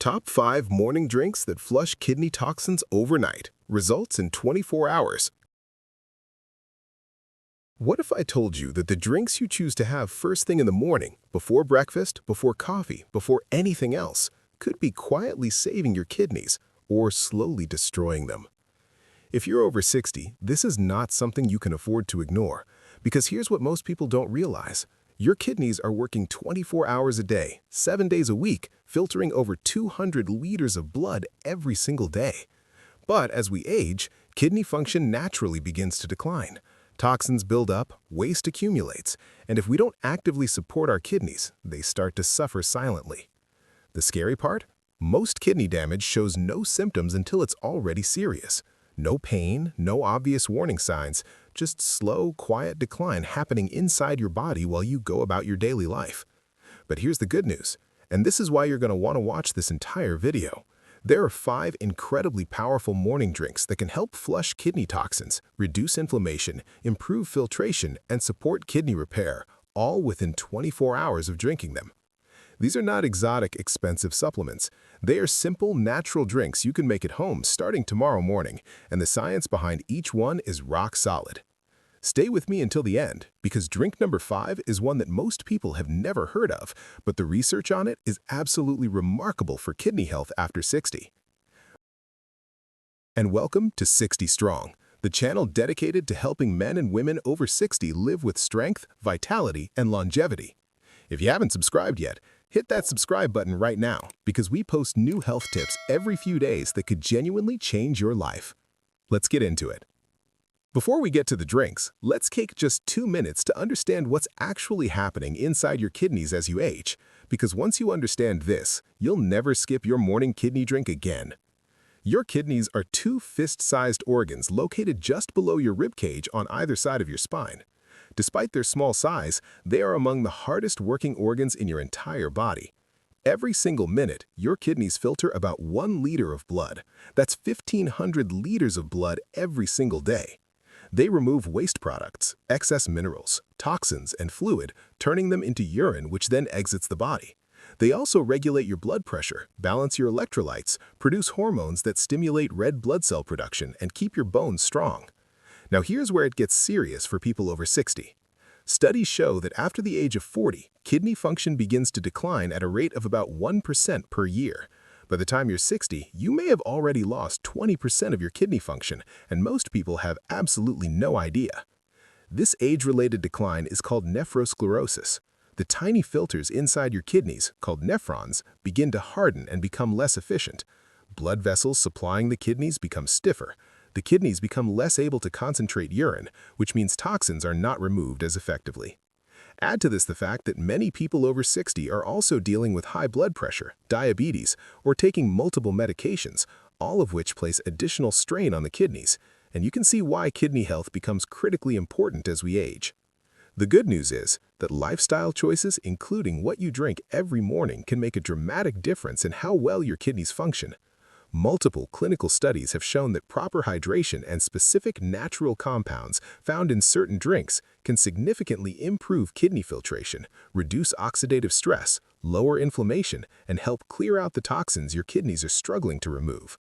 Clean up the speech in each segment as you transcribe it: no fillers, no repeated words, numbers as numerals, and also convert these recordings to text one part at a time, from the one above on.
Top 5 morning drinks that flush kidney toxins overnight. Results in 24 hours. What if I told you that the drinks you choose to have first thing in the morning, before breakfast, before coffee, before anything else, could be quietly saving your kidneys or slowly destroying them? If you're over 60, this is not something you can afford to ignore, because here's what most people don't realize. Your kidneys are working 24 hours a day, 7 days a week, filtering over 200 liters of blood every single day. But as we age, kidney function naturally begins to decline. Toxins build up, waste accumulates, and if we don't actively support our kidneys, they start to suffer silently. The scary part? Most kidney damage shows no symptoms until it's already serious. No pain, no obvious warning signs, just slow, quiet decline happening inside your body while you go about your daily life. But here's the good news, and this is why you're going to want to watch this entire video. There are 5 incredibly powerful morning drinks that can help flush kidney toxins, reduce inflammation, improve filtration, and support kidney repair, all within 24 hours of drinking them. These are not exotic, expensive supplements. They are simple, natural drinks you can make at home starting tomorrow morning, and the science behind each one is rock solid. Stay with me until the end, because drink number 5 is one that most people have never heard of, but the research on it is absolutely remarkable for kidney health after 60. And welcome to 60 Strong, the channel dedicated to helping men and women over 60 live with strength, vitality, and longevity. If you haven't subscribed yet, hit that subscribe button right now, because we post new health tips every few days that could genuinely change your life. Let's get into it. Before we get to the drinks, let's take just 2 minutes to understand what's actually happening inside your kidneys as you age, because once you understand this, you'll never skip your morning kidney drink again. Your kidneys are 2 fist-sized organs located just below your rib cage on either side of your spine. Despite their small size, they are among the hardest working organs in your entire body. Every single minute, your kidneys filter about 1 liter of blood. That's 1,500 liters of blood every single day. They remove waste products, excess minerals, toxins, and fluid, turning them into urine, which then exits the body. They also regulate your blood pressure, balance your electrolytes, produce hormones that stimulate red blood cell production, and keep your bones strong. Now here's where it gets serious for people over 60. Studies show that after the age of 40, kidney function begins to decline at a rate of about 1% per year. By the time you're 60, you may have already lost 20% of your kidney function, and most people have absolutely no idea. This age-related decline is called nephrosclerosis. The tiny filters inside your kidneys, called nephrons, begin to harden and become less efficient. Blood vessels supplying the kidneys become stiffer. The kidneys become less able to concentrate urine, which means toxins are not removed as effectively. Add to this the fact that many people over 60 are also dealing with high blood pressure, diabetes, or taking multiple medications, all of which place additional strain on the kidneys, and you can see why kidney health becomes critically important as we age. The good news is that lifestyle choices, including what you drink every morning, can make a dramatic difference in how well your kidneys function. Multiple clinical studies have shown that proper hydration and specific natural compounds found in certain drinks can significantly improve kidney filtration, reduce oxidative stress, lower inflammation, and help clear out the toxins your kidneys are struggling to remove.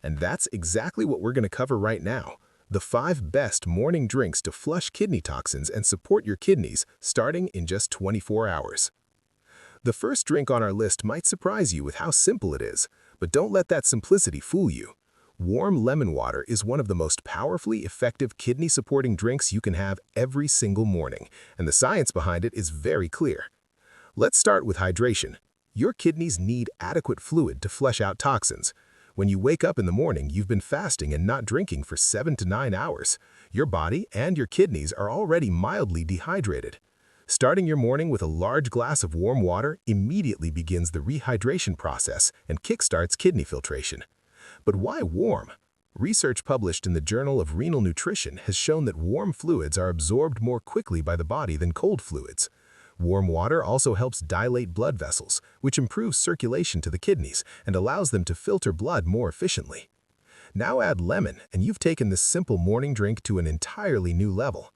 And that's exactly what we're going to cover right now. The 5 best morning drinks to flush kidney toxins and support your kidneys, starting in just 24 hours. The first drink on our list might surprise you with how simple it is, but don't let that simplicity fool you. Warm lemon water is one of the most powerfully effective kidney-supporting drinks you can have every single morning, and the science behind it is very clear. Let's start with hydration. Your kidneys need adequate fluid to flush out toxins. When you wake up in the morning, you've been fasting and not drinking for 7 to 9 hours. Your body and your kidneys are already mildly dehydrated. Starting your morning with a large glass of warm water immediately begins the rehydration process and kickstarts kidney filtration. But why warm? Research published in the Journal of Renal Nutrition has shown that warm fluids are absorbed more quickly by the body than cold fluids. Warm water also helps dilate blood vessels, which improves circulation to the kidneys and allows them to filter blood more efficiently. Now add lemon, and you've taken this simple morning drink to an entirely new level.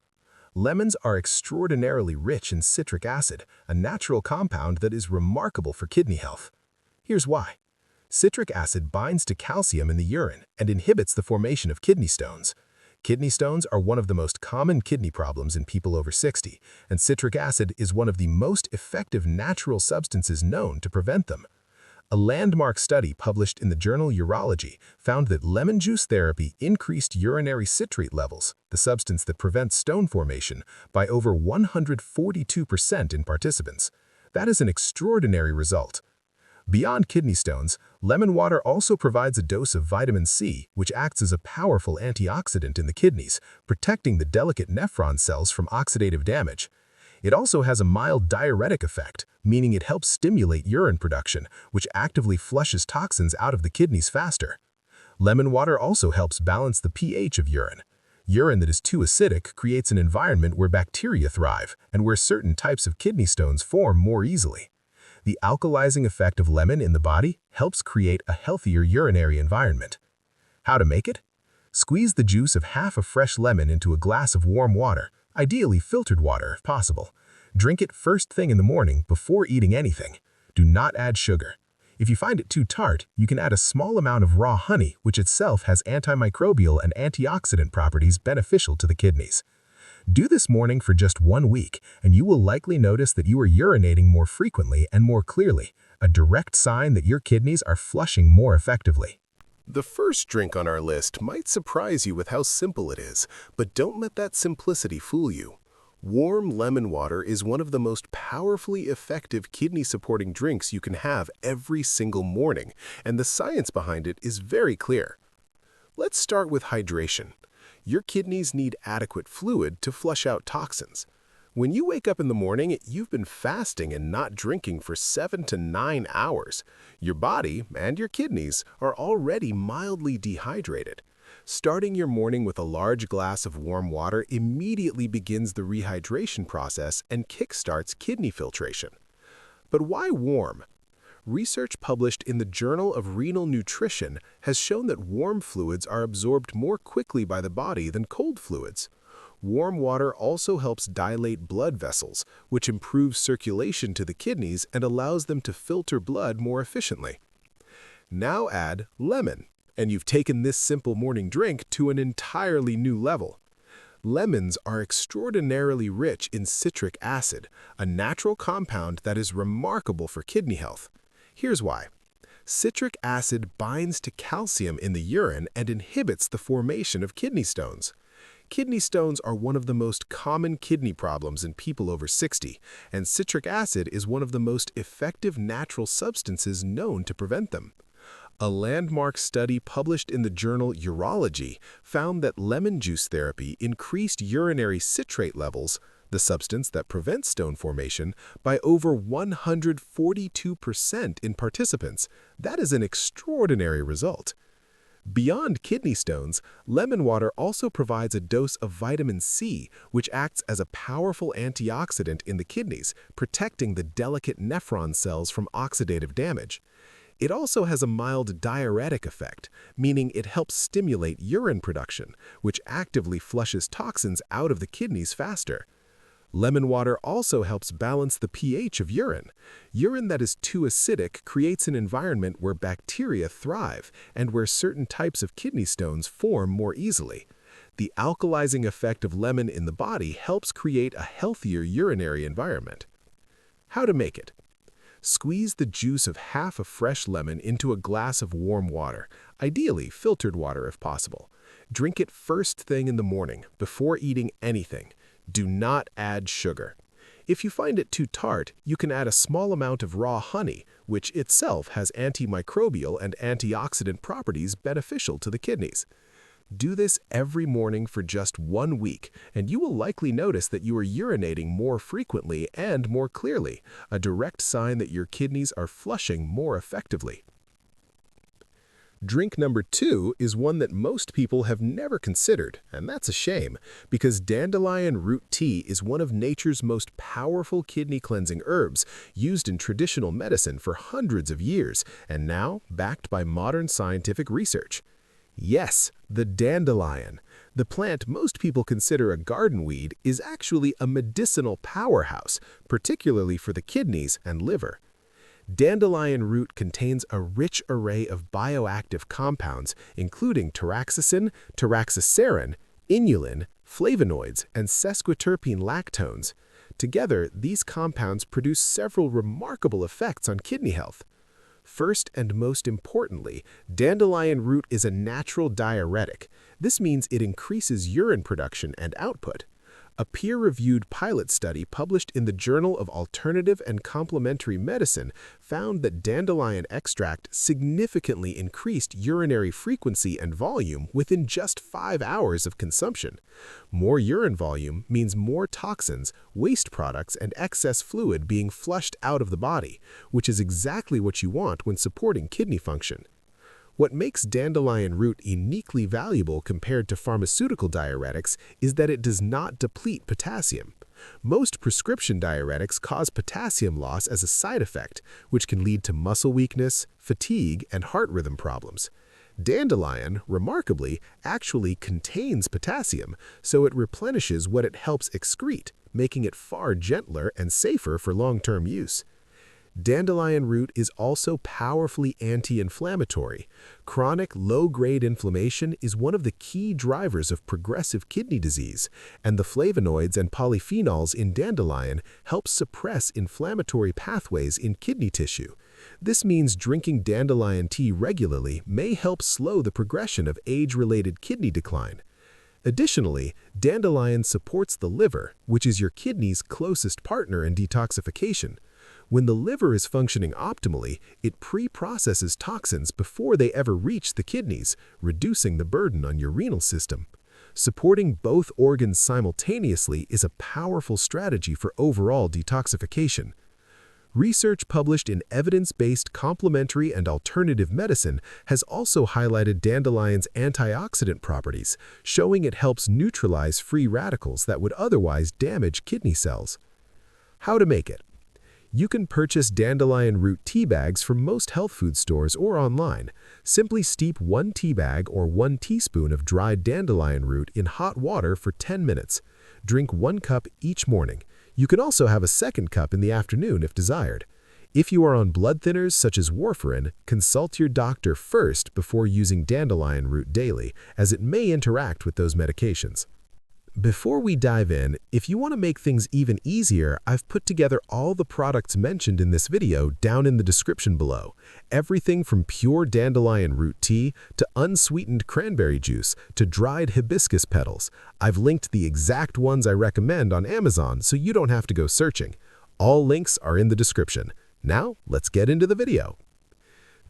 Lemons are extraordinarily rich in citric acid, a natural compound that is remarkable for kidney health. Here's why. Citric acid binds to calcium in the urine and inhibits the formation of kidney stones. Kidney stones are one of the most common kidney problems in people over 60, and citric acid is one of the most effective natural substances known to prevent them. A landmark study published in the journal Urology found that lemon juice therapy increased urinary citrate levels, the substance that prevents stone formation, by over 142% in participants. That is an extraordinary result. Beyond kidney stones, lemon water also provides a dose of vitamin C, which acts as a powerful antioxidant in the kidneys, protecting the delicate nephron cells from oxidative damage. It also has a mild diuretic effect, meaning it helps stimulate urine production, which actively flushes toxins out of the kidneys faster. Lemon water also helps balance the pH of urine. Urine that is too acidic creates an environment where bacteria thrive and where certain types of kidney stones form more easily. The alkalizing effect of lemon in the body helps create a healthier urinary environment. How to make it? Squeeze the juice of half a fresh lemon into a glass of warm water, ideally filtered water if possible. Drink it first thing in the morning before eating anything. Do not add sugar. If you find it too tart, you can add a small amount of raw honey, which itself has antimicrobial and antioxidant properties beneficial to the kidneys. Do this morning for just 1 week, and you will likely notice that you are urinating more frequently and more clearly, a direct sign that your kidneys are flushing more effectively. The first drink on our list might surprise you with how simple it is, but don't let that simplicity fool you. Warm lemon water is one of the most powerfully effective kidney-supporting drinks you can have every single morning, and the science behind it is very clear. Let's start with hydration. Your kidneys need adequate fluid to flush out toxins. When you wake up in the morning, you've been fasting and not drinking for 7 to 9 hours. Your body and your kidneys are already mildly dehydrated. Starting your morning with a large glass of warm water immediately begins the rehydration process and kickstarts kidney filtration. But why warm? Research published in the Journal of Renal Nutrition has shown that warm fluids are absorbed more quickly by the body than cold fluids. Warm water also helps dilate blood vessels, which improves circulation to the kidneys and allows them to filter blood more efficiently. Now add lemon, and you've taken this simple morning drink to an entirely new level. Lemons are extraordinarily rich in citric acid, a natural compound that is remarkable for kidney health. Here's why. Citric acid binds to calcium in the urine and inhibits the formation of kidney stones. Kidney stones are one of the most common kidney problems in people over 60, and citric acid is one of the most effective natural substances known to prevent them. A landmark study published in the journal Urology found that lemon juice therapy increased urinary citrate levels, the substance that prevents stone formation, by over 142% in participants. That is an extraordinary result. Beyond kidney stones, lemon water also provides a dose of vitamin C, which acts as a powerful antioxidant in the kidneys, protecting the delicate nephron cells from oxidative damage. It also has a mild diuretic effect, meaning it helps stimulate urine production, which actively flushes toxins out of the kidneys faster. Lemon water also helps balance the pH of urine. Urine that is too acidic creates an environment where bacteria thrive and where certain types of kidney stones form more easily. The alkalizing effect of lemon in the body helps create a healthier urinary environment. How to make it? Squeeze the juice of half a fresh lemon into a glass of warm water, ideally filtered water if possible. Drink it first thing in the morning, before eating anything. Do not add sugar. If you find it too tart, you can add a small amount of raw honey, which itself has antimicrobial and antioxidant properties beneficial to the kidneys. Do this every morning for just 1 week, and you will likely notice that you are urinating more frequently and more clearly, a direct sign that your kidneys are flushing more effectively. Drink number 2 is one that most people have never considered, and that's a shame, because dandelion root tea is one of nature's most powerful kidney cleansing herbs, used in traditional medicine for hundreds of years, and now backed by modern scientific research. Yes, the dandelion. The plant most people consider a garden weed is actually a medicinal powerhouse, particularly for the kidneys and liver. Dandelion root contains a rich array of bioactive compounds, including taraxacin, taraxacerin, inulin, flavonoids, and sesquiterpene lactones. Together, these compounds produce several remarkable effects on kidney health. First and most importantly, dandelion root is a natural diuretic. This means it increases urine production and output. A peer-reviewed pilot study published in the Journal of Alternative and Complementary Medicine found that dandelion extract significantly increased urinary frequency and volume within just 5 hours of consumption. More urine volume means more toxins, waste products, and excess fluid being flushed out of the body, which is exactly what you want when supporting kidney function. What makes dandelion root uniquely valuable compared to pharmaceutical diuretics is that it does not deplete potassium. Most prescription diuretics cause potassium loss as a side effect, which can lead to muscle weakness, fatigue, and heart rhythm problems. Dandelion, remarkably, actually contains potassium, so it replenishes what it helps excrete, making it far gentler and safer for long-term use. Dandelion root is also powerfully anti-inflammatory. Chronic low-grade inflammation is one of the key drivers of progressive kidney disease, and the flavonoids and polyphenols in dandelion help suppress inflammatory pathways in kidney tissue. This means drinking dandelion tea regularly may help slow the progression of age-related kidney decline. Additionally, dandelion supports the liver, which is your kidney's closest partner in detoxification. When the liver is functioning optimally, it pre-processes toxins before they ever reach the kidneys, reducing the burden on your renal system. Supporting both organs simultaneously is a powerful strategy for overall detoxification. Research published in Evidence-Based Complementary and Alternative Medicine has also highlighted dandelion's antioxidant properties, showing it helps neutralize free radicals that would otherwise damage kidney cells. How to make it? You can purchase dandelion root tea bags from most health food stores or online. Simply steep 1 tea bag or 1 teaspoon of dried dandelion root in hot water for 10 minutes. Drink 1 cup each morning. You can also have a second cup in the afternoon if desired. If you are on blood thinners such as warfarin, consult your doctor first before using dandelion root daily, as it may interact with those medications. Before we dive in, if you want to make things even easier, I've put together all the products mentioned in this video down in the description below. Everything from pure dandelion root tea to unsweetened cranberry juice to dried hibiscus petals. I've linked the exact ones I recommend on Amazon so you don't have to go searching. All links are in the description. Now, let's get into the video.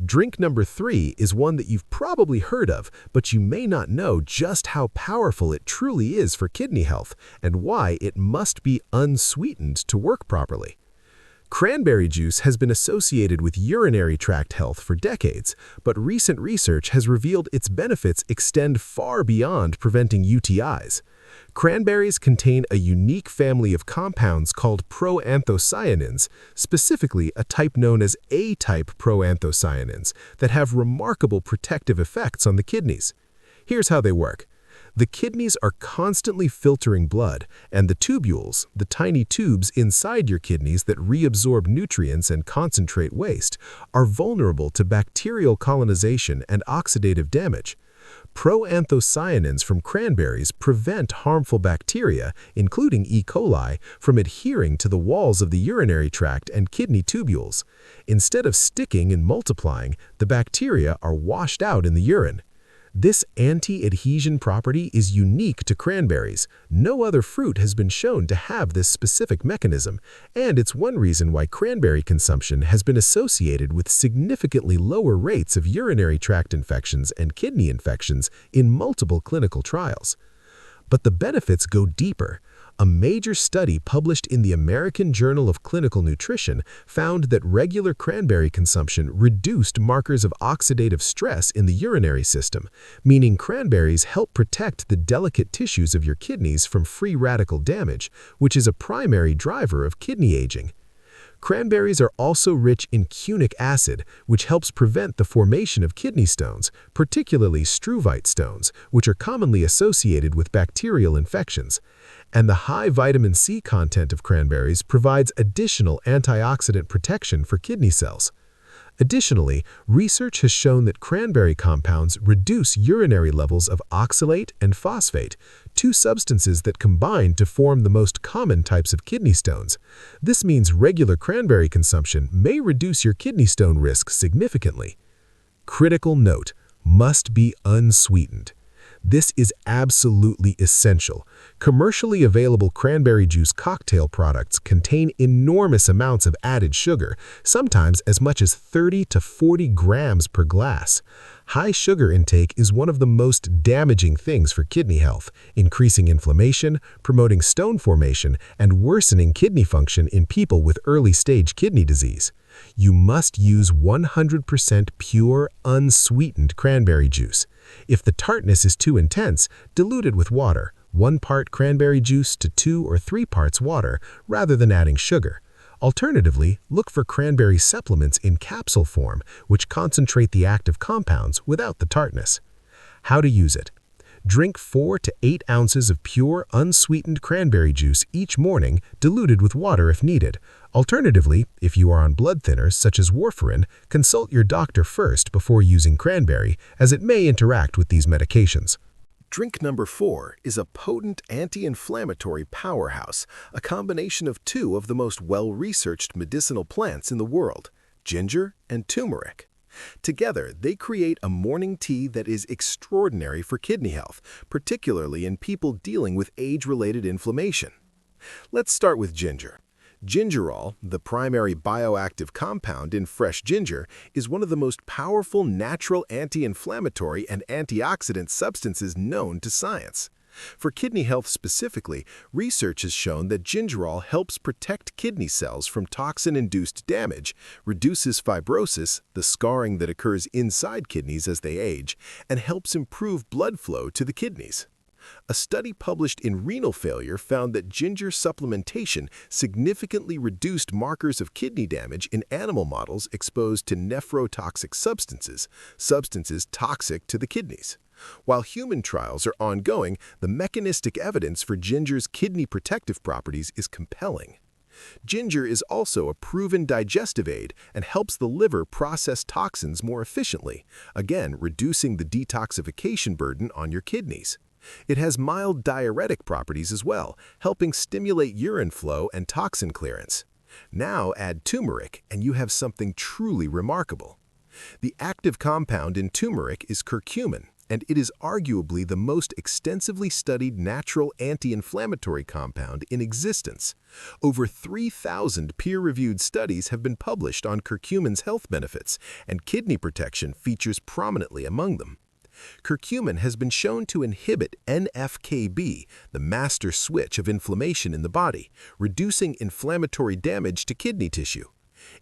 Drink number 3 is one that you've probably heard of, but you may not know just how powerful it truly is for kidney health and why it must be unsweetened to work properly. Cranberry juice has been associated with urinary tract health for decades, but recent research has revealed its benefits extend far beyond preventing UTIs. Cranberries contain a unique family of compounds called proanthocyanins, specifically a type known as A-type proanthocyanins, that have remarkable protective effects on the kidneys. Here's how they work. The kidneys are constantly filtering blood, and the tubules, the tiny tubes inside your kidneys that reabsorb nutrients and concentrate waste, are vulnerable to bacterial colonization and oxidative damage. Proanthocyanins from cranberries prevent harmful bacteria, including E. coli, from adhering to the walls of the urinary tract and kidney tubules. Instead of sticking and multiplying, the bacteria are washed out in the urine. This anti-adhesion property is unique to cranberries. No other fruit has been shown to have this specific mechanism, and it's one reason why cranberry consumption has been associated with significantly lower rates of urinary tract infections and kidney infections in multiple clinical trials. But the benefits go deeper. A major study published in the American Journal of Clinical Nutrition found that regular cranberry consumption reduced markers of oxidative stress in the urinary system, meaning cranberries help protect the delicate tissues of your kidneys from free radical damage, which is a primary driver of kidney aging. Cranberries are also rich in cunic acid, which helps prevent the formation of kidney stones, particularly struvite stones, which are commonly associated with bacterial infections. And the high vitamin C content of cranberries provides additional antioxidant protection for kidney cells. Additionally, research has shown that cranberry compounds reduce urinary levels of oxalate and phosphate, two substances that combine to form the most common types of kidney stones. This means regular cranberry consumption may reduce your kidney stone risk significantly. Critical note: must be unsweetened. This is absolutely essential. Commercially available cranberry juice cocktail products contain enormous amounts of added sugar, sometimes as much as 30 to 40 grams per glass. High sugar intake is one of the most damaging things for kidney health, increasing inflammation, promoting stone formation, and worsening kidney function in people with early-stage kidney disease. You must use 100% pure, unsweetened cranberry juice. If the tartness is too intense, dilute it with water, 1 part cranberry juice to 2 or 3 parts water, rather than adding sugar. Alternatively, look for cranberry supplements in capsule form, which concentrate the active compounds without the tartness. How to use it? Drink 4 to 8 ounces of pure, unsweetened cranberry juice each morning, diluted with water if needed. Alternatively, if you are on blood thinners such as warfarin, consult your doctor first before using cranberry, as it may interact with these medications. Drink number 4 is a potent anti-inflammatory powerhouse, a combination of 2 of the most well-researched medicinal plants in the world, ginger and turmeric. Together, they create a morning tea that is extraordinary for kidney health, particularly in people dealing with age-related inflammation. Let's start with ginger. Gingerol, the primary bioactive compound in fresh ginger, is one of the most powerful natural anti-inflammatory and antioxidant substances known to science. For kidney health specifically, research has shown that gingerol helps protect kidney cells from toxin-induced damage, reduces fibrosis, the scarring that occurs inside kidneys as they age, and helps improve blood flow to the kidneys. A study published in Renal Failure found that ginger supplementation significantly reduced markers of kidney damage in animal models exposed to nephrotoxic substances, substances toxic to the kidneys. While human trials are ongoing, the mechanistic evidence for ginger's kidney protective properties is compelling. Ginger is also a proven digestive aid and helps the liver process toxins more efficiently, again reducing the detoxification burden on your kidneys. It has mild diuretic properties as well, helping stimulate urine flow and toxin clearance. Now add turmeric and you have something truly remarkable. The active compound in turmeric is curcumin, and it is arguably the most extensively studied natural anti-inflammatory compound in existence. Over 3,000 peer-reviewed studies have been published on curcumin's health benefits, and kidney protection features prominently among them. Curcumin has been shown to inhibit NF-κB, the master switch of inflammation in the body, reducing inflammatory damage to kidney tissue.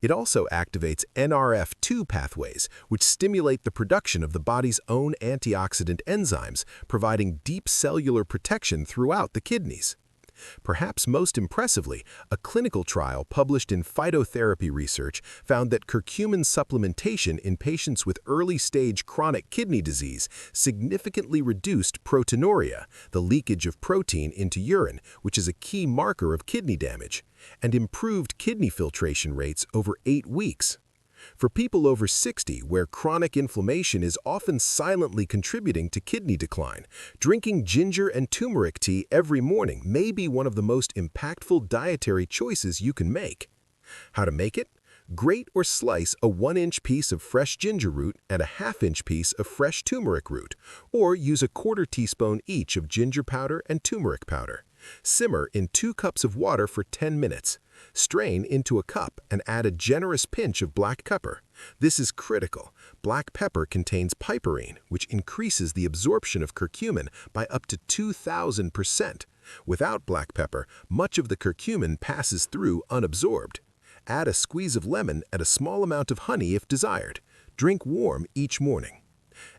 It also activates NRF2 pathways, which stimulate the production of the body's own antioxidant enzymes, providing deep cellular protection throughout the kidneys. Perhaps most impressively, a clinical trial published in Phytotherapy Research found that curcumin supplementation in patients with early-stage chronic kidney disease significantly reduced proteinuria, the leakage of protein into urine, which is a key marker of kidney damage, and improved kidney filtration rates over 8 weeks. For people over 60, where chronic inflammation is often silently contributing to kidney decline, drinking ginger and turmeric tea every morning may be one of the most impactful dietary choices you can make. How to make it? Grate or slice a 1-inch piece of fresh ginger root and a 1/2-inch piece of fresh turmeric root, or use a 1/4 teaspoon each of ginger powder and turmeric powder. Simmer in 2 cups of water for 10 minutes. Strain into a cup and add a generous pinch of black pepper. This is critical. Black pepper contains piperine, which increases the absorption of curcumin by up to 2,000%. Without black pepper, much of the curcumin passes through unabsorbed. Add a squeeze of lemon and a small amount of honey if desired. Drink warm each morning.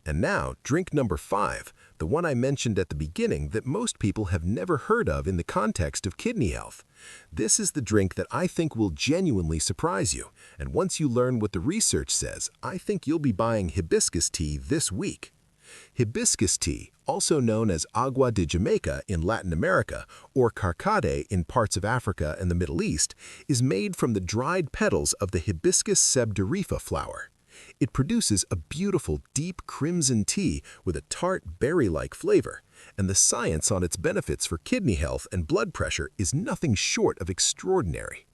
And now, drink number 5, the one I mentioned at the beginning that most people have never heard of in the context of kidney health. This is the drink that I think will genuinely surprise you, and once you learn what the research says, I think you'll be buying hibiscus tea this week. Hibiscus tea, also known as agua de Jamaica in Latin America or carcade in parts of Africa and the Middle East, is made from the dried petals of the Hibiscus sebderifa flower. It produces a beautiful deep crimson tea with a tart berry-like flavor, and the science on its benefits for kidney health and blood pressure is nothing short of extraordinary.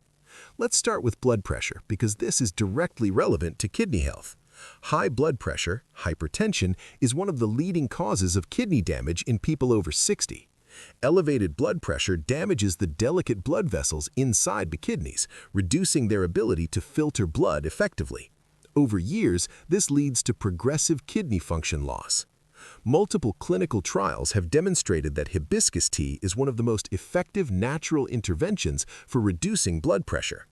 Let's start with blood pressure because this is directly relevant to kidney health. High blood pressure, hypertension, is one of the leading causes of kidney damage in people over 60. Elevated blood pressure damages the delicate blood vessels inside the kidneys, reducing their ability to filter blood effectively. Over years, this leads to progressive kidney function loss. Multiple clinical trials have demonstrated that hibiscus tea is one of the most effective natural interventions for reducing blood pressure.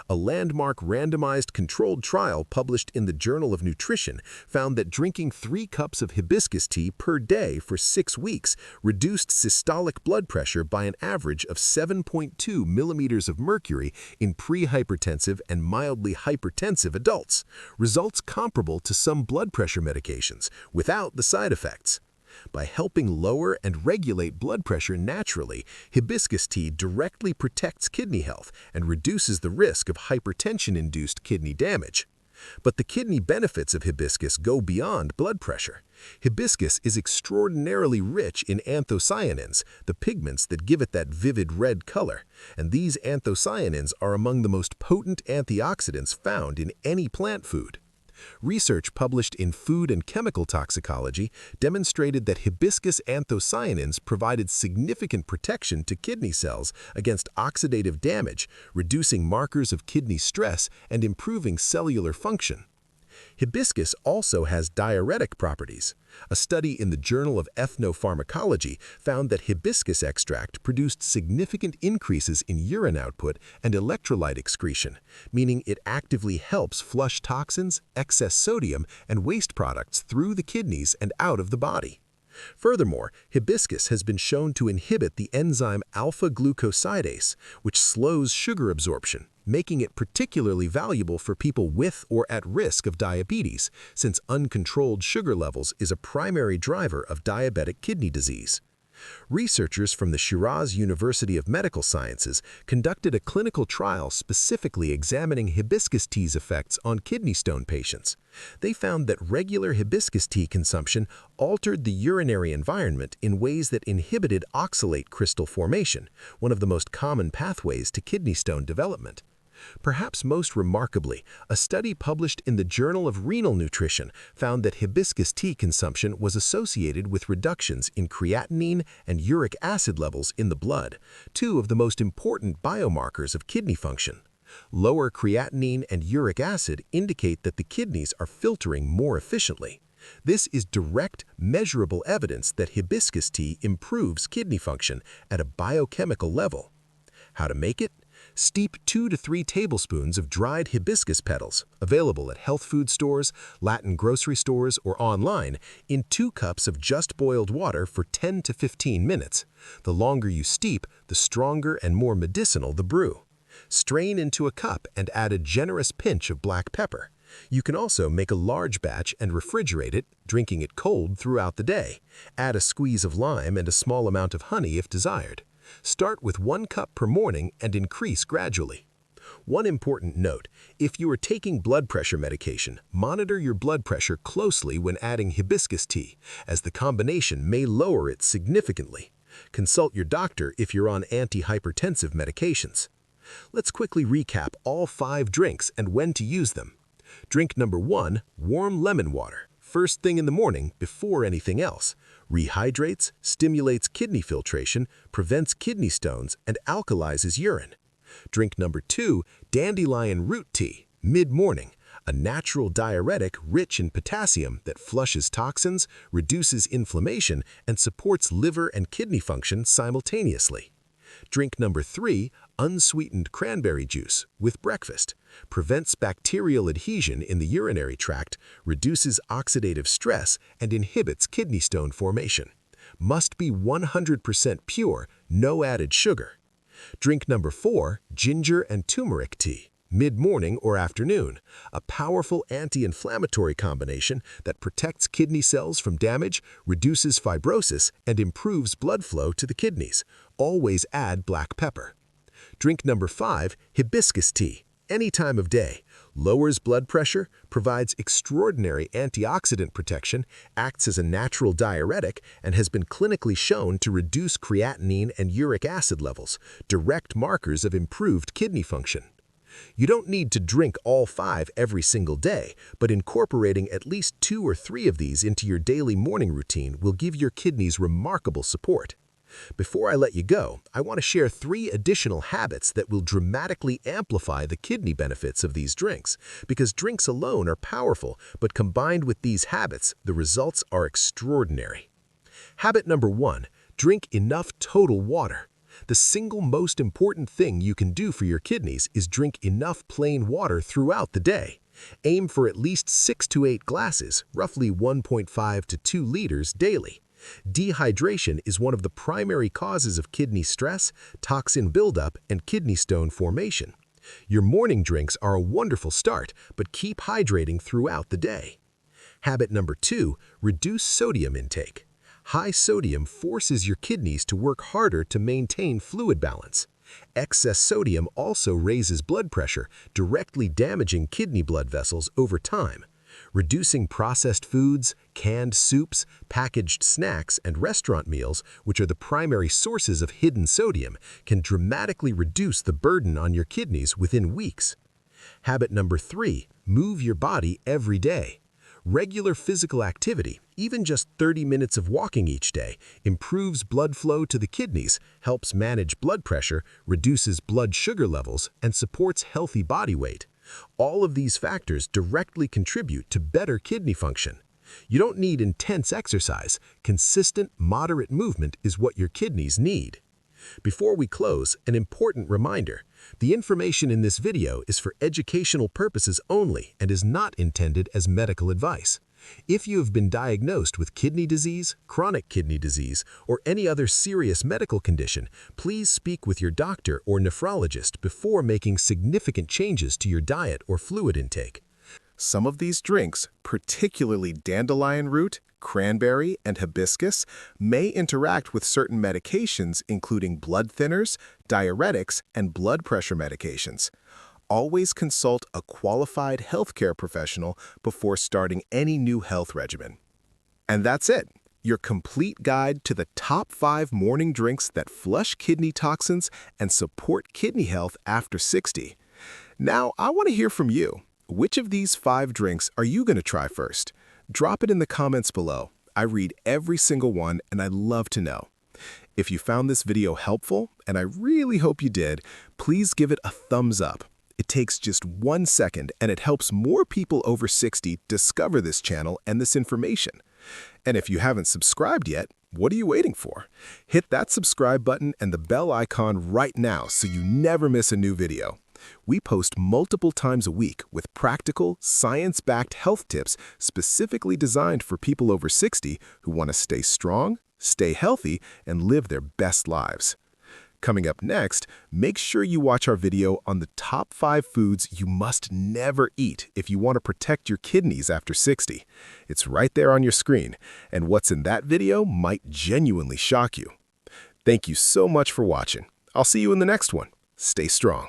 A landmark randomized controlled trial published in the Journal of Nutrition found that drinking 3 cups of hibiscus tea per day for 6 weeks reduced systolic blood pressure by an average of 7.2 millimeters of mercury in pre-hypertensive and mildly hypertensive adults, results comparable to some blood pressure medications without the side effects. By helping lower and regulate blood pressure naturally, hibiscus tea directly protects kidney health and reduces the risk of hypertension-induced kidney damage. But the kidney benefits of hibiscus go beyond blood pressure. Hibiscus is extraordinarily rich in anthocyanins, the pigments that give it that vivid red color, and these anthocyanins are among the most potent antioxidants found in any plant food. Research published in Food and Chemical Toxicology demonstrated that hibiscus anthocyanins provided significant protection to kidney cells against oxidative damage, reducing markers of kidney stress and improving cellular function. Hibiscus also has diuretic properties. A study in the Journal of Ethnopharmacology found that hibiscus extract produced significant increases in urine output and electrolyte excretion, meaning it actively helps flush toxins, excess sodium, and waste products through the kidneys and out of the body. Furthermore, hibiscus has been shown to inhibit the enzyme alpha-glucosidase, which slows sugar absorption, making it particularly valuable for people with or at risk of diabetes, since uncontrolled sugar levels is a primary driver of diabetic kidney disease. Researchers from the Shiraz University of Medical Sciences conducted a clinical trial specifically examining hibiscus tea's effects on kidney stone patients. They found that regular hibiscus tea consumption altered the urinary environment in ways that inhibited oxalate crystal formation, one of the most common pathways to kidney stone development. Perhaps most remarkably, a study published in the Journal of Renal Nutrition found that hibiscus tea consumption was associated with reductions in creatinine and uric acid levels in the blood, 2 of the most important biomarkers of kidney function. Lower creatinine and uric acid indicate that the kidneys are filtering more efficiently. This is direct, measurable evidence that hibiscus tea improves kidney function at a biochemical level. How to make it? Steep 2 to 3 tablespoons of dried hibiscus petals, available at health food stores, Latin grocery stores, or online, in 2 cups of just boiled water for 10 to 15 minutes. The longer you steep, the stronger and more medicinal the brew. Strain into a cup and add a generous pinch of black pepper. You can also make a large batch and refrigerate it, drinking it cold throughout the day. Add a squeeze of lime and a small amount of honey if desired. Start with 1 cup per morning and increase gradually. One important note, if you are taking blood pressure medication, monitor your blood pressure closely when adding hibiscus tea, as the combination may lower it significantly. Consult your doctor if you're on antihypertensive medications. Let's quickly recap all 5 drinks and when to use them. Drink number 1, warm lemon water, first thing in the morning before anything else. Rehydrates, stimulates kidney filtration, prevents kidney stones, and alkalizes urine. Drink number 2, dandelion root tea, mid-morning, a natural diuretic rich in potassium that flushes toxins, reduces inflammation, and supports liver and kidney function simultaneously. Drink number 3, unsweetened cranberry juice, with breakfast. Prevents bacterial adhesion in the urinary tract, reduces oxidative stress, and inhibits kidney stone formation. Must be 100% pure, no added sugar. Drink number 4, ginger and turmeric tea, mid-morning or afternoon, a powerful anti-inflammatory combination that protects kidney cells from damage, reduces fibrosis, and improves blood flow to the kidneys. Always add black pepper. Drink number 5, hibiscus tea, any time of day. Lowers blood pressure, provides extraordinary antioxidant protection, acts as a natural diuretic, and has been clinically shown to reduce creatinine and uric acid levels, direct markers of improved kidney function. You don't need to drink all 5 every single day, but incorporating at least 2 or 3 of these into your daily morning routine will give your kidneys remarkable support. Before I let you go, I want to share 3 additional habits that will dramatically amplify the kidney benefits of these drinks, because drinks alone are powerful, but combined with these habits, the results are extraordinary. Habit number 1, drink enough total water. The single most important thing you can do for your kidneys is drink enough plain water throughout the day. Aim for at least 6 to 8 glasses, roughly 1.5 to 2 liters daily. Dehydration is one of the primary causes of kidney stress, toxin buildup, and kidney stone formation. Your morning drinks are a wonderful start, but keep hydrating throughout the day. Habit number 2, reduce sodium intake. High sodium forces your kidneys to work harder to maintain fluid balance. Excess sodium also raises blood pressure, directly damaging kidney blood vessels over time. Reducing processed foods, canned soups, packaged snacks, and restaurant meals, which are the primary sources of hidden sodium, can dramatically reduce the burden on your kidneys within weeks. Habit number 3, move your body every day. Regular physical activity, even just 30 minutes of walking each day, improves blood flow to the kidneys, helps manage blood pressure, reduces blood sugar levels, and supports healthy body weight. All of these factors directly contribute to better kidney function. You don't need intense exercise. Consistent, moderate movement is what your kidneys need. Before we close, an important reminder. The information in this video is for educational purposes only and is not intended as medical advice. If you have been diagnosed with kidney disease, chronic kidney disease, or any other serious medical condition, please speak with your doctor or nephrologist before making significant changes to your diet or fluid intake. Some of these drinks, particularly dandelion root, cranberry, and hibiscus, may interact with certain medications including blood thinners, diuretics, and blood pressure medications. Always consult a qualified healthcare professional before starting any new health regimen. And that's it, your complete guide to the top 5 morning drinks that flush kidney toxins and support kidney health after 60. Now, I want to hear from you. Which of these 5 drinks are you going to try first? Drop it in the comments below. I read every single one, and I'd love to know. If you found this video helpful, and I really hope you did, please give it a thumbs up. It takes just 1 second, and it helps more people over 60 discover this channel and this information. And if you haven't subscribed yet, what are you waiting for? Hit that subscribe button and the bell icon right now so you never miss a new video. We post multiple times a week with practical, science-backed health tips specifically designed for people over 60 who want to stay strong, stay healthy, and live their best lives. Coming up next, make sure you watch our video on the top 5 foods you must never eat if you want to protect your kidneys after 60. It's right there on your screen, and what's in that video might genuinely shock you. Thank you so much for watching. I'll see you in the next one. Stay strong.